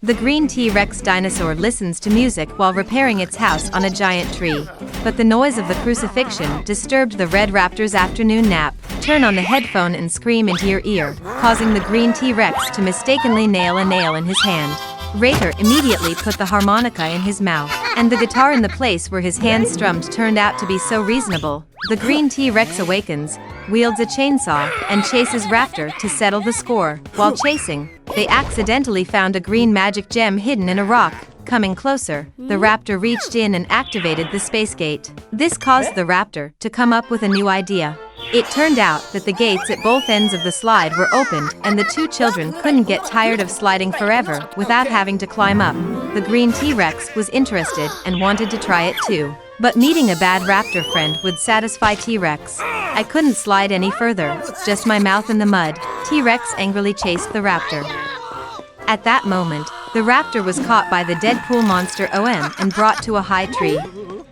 The green T-Rex dinosaur listens to music while repairing its house on a giant tree. But the noise of the crucifixion disturbed the red raptor's afternoon nap. Turn on the headphone and scream into your ear, causing the green T-Rex to mistakenly nail a nail in his hand. Raptor immediately put the harmonica in his mouth, and the guitar in the place where his hand strummed turned out to be so reasonable. The green T-Rex awakens, wields a chainsaw, and chases Raptor to settle the score. While chasing, they accidentally found a green magic gem hidden in a rock. Coming closer, the raptor reached in and activated the space gate. This caused the raptor to come up with a new idea. It turned out that the gates at both ends of the slide were opened, and the two children couldn't get tired of sliding forever without having to climb up. The green T-Rex was interested and wanted to try it too. But meeting a bad raptor friend would satisfy T-Rex. I couldn't slide any further, just my mouth in the mud. T-Rex angrily chased the raptor. At that moment, the raptor was caught by the Deadpool monster OM and brought to a high tree.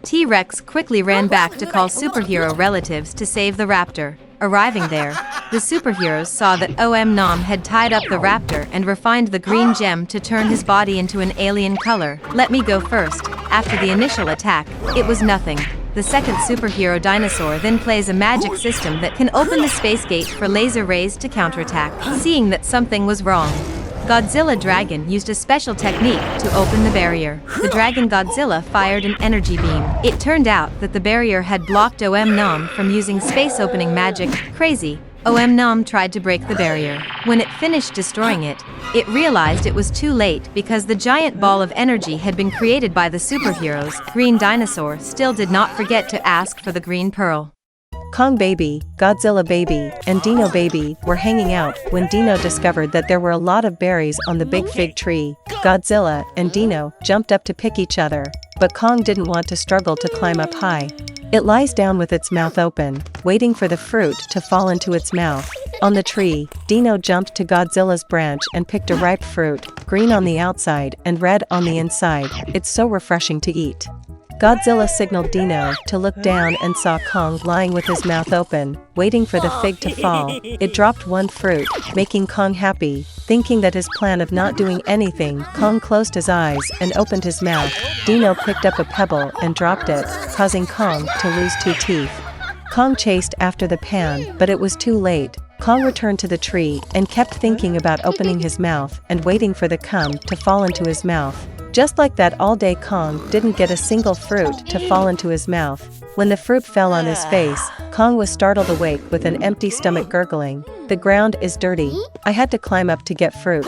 T-Rex quickly ran back to call superhero relatives to save the raptor. Arriving there, the superheroes saw that OM Nom had tied up the raptor and refined the green gem to turn his body into an alien color. Let me go first. After the initial attack, it was nothing. The second superhero dinosaur then plays a magic system that can open the space gate for laser rays to counterattack. Seeing that something was wrong, Godzilla Dragon used a special technique to open the barrier. The Dragon Godzilla fired an energy beam. It turned out that the barrier had blocked OM Nom from using space opening magic. Crazy. OM Nom tried to break the barrier. When it finished destroying it, it realized it was too late because the giant ball of energy had been created by the superheroes. Green Dinosaur still did not forget to ask for the green pearl. Kong Baby, Godzilla Baby, and Dino Baby were hanging out when Dino discovered that there were a lot of berries on the big fig tree. Godzilla and Dino jumped up to pick each other, but Kong didn't want to struggle to climb up high. It lies down with its mouth open, waiting for the fruit to fall into its mouth. On the tree, Dino jumped to Godzilla's branch and picked a ripe fruit, green on the outside and red on the inside. It's so refreshing to eat. Godzilla signaled Dino to look down and saw Kong lying with his mouth open, waiting for the fig to fall. It dropped one fruit, making Kong happy. Thinking that his plan of not doing anything, Kong closed his eyes and opened his mouth. Dino picked up a pebble and dropped it, causing Kong to lose 2 teeth. Kong chased after the pan, but it was too late. Kong returned to the tree and kept thinking about opening his mouth and waiting for the cum to fall into his mouth. Just like that all day, Kong didn't get a single fruit to fall into his mouth. When the fruit fell on his face, Kong was startled awake with an empty stomach gurgling. The ground is dirty. I had to climb up to get fruit.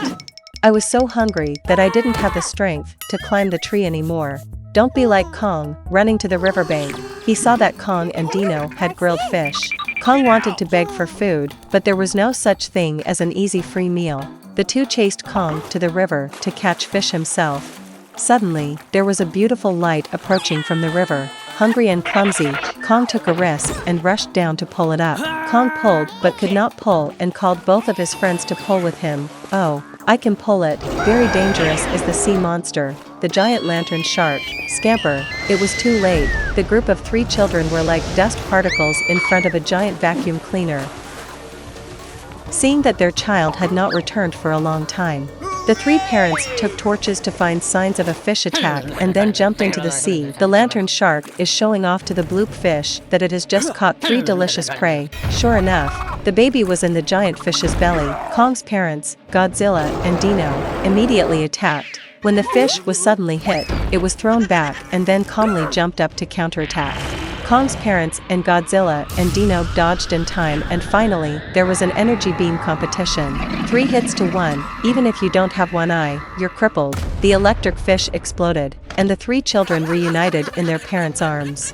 I was so hungry that I didn't have the strength to climb the tree anymore. Don't be like Kong, running to the riverbank. He saw that Kong and Dino had grilled fish. Kong wanted to beg for food, but there was no such thing as an easy free meal. The two chased Kong to the river to catch fish himself. Suddenly, there was a beautiful light approaching from the river. Hungry and clumsy, Kong took a risk and rushed down to pull it up. Kong pulled but could not pull and called both of his friends to pull with him. Oh, I can pull it. Very dangerous is the sea monster, the giant lantern shark. Scamper. It was too late. The group of 3 children were like dust particles in front of a giant vacuum cleaner. Seeing that their child had not returned for a long time, the 3 parents took torches to find signs of a fish attack and then jumped into the sea. The lantern shark is showing off to the bloop fish that it has just caught 3 delicious prey. Sure enough, the baby was in the giant fish's belly. Kong's parents, Godzilla and Dino, immediately attacked. When the fish was suddenly hit, it was thrown back and then calmly jumped up to counterattack. Kong's parents and Godzilla and Dino dodged in time, and finally, there was an energy beam competition. 3 hits to 1, even if you don't have one eye, you're crippled. The electric fish exploded, and the 3 children reunited in their parents' arms.